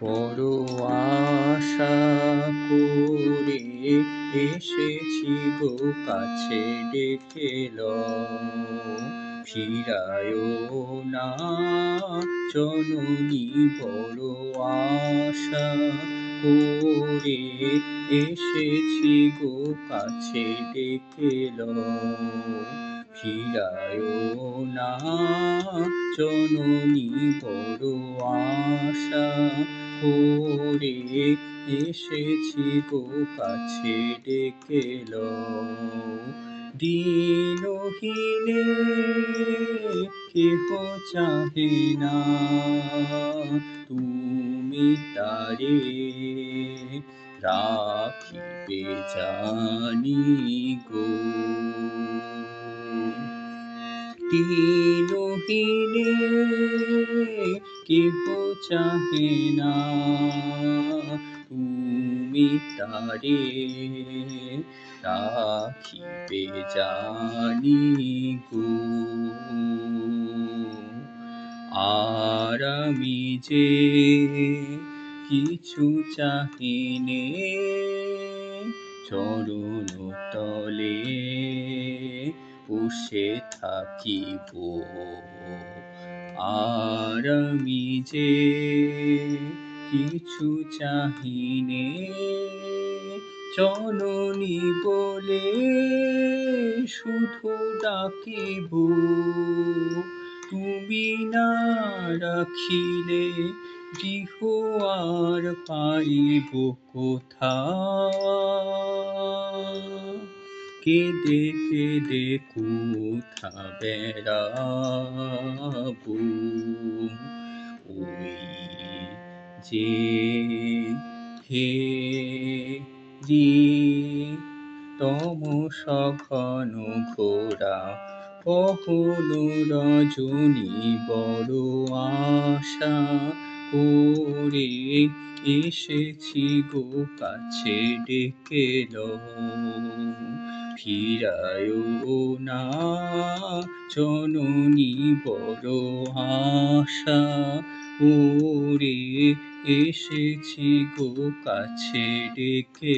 বড় আশা করে এসেছি গো কাছে ডেকে ফিরায়ও না জননী। বড় আশা করে এসেছি গো কাছে ডেকে ফিরায়ও না জননী। বড় আশা করে এসেছি গো কাছে ডেকে দিনহীনে কেহ চাহে না, তুমি তারে রাখিবে জানি গো। দিনহীনে কেহ চাহে না, তুমি তারে রাখিবে জানি গো। আর আমি যে কিছু চাহিনে চরণ তলে বসে থাকিব। আর আমি যে কিছু চাহিনে জননী বলে শুধু ডাকিব। তুমি না রাখিলে গৃহ আর পাইব কোথা। কেঁদে কেঁদে কোথা বেড়াবো, ওই যে হে তমস ঘন ঘোরা কখন রজনী। বড় আশা করে এসেছি গো কাছে ডেকে ফিরায়ও না জননী। বড় আশা করে এসেছি গো কাছে ডেকে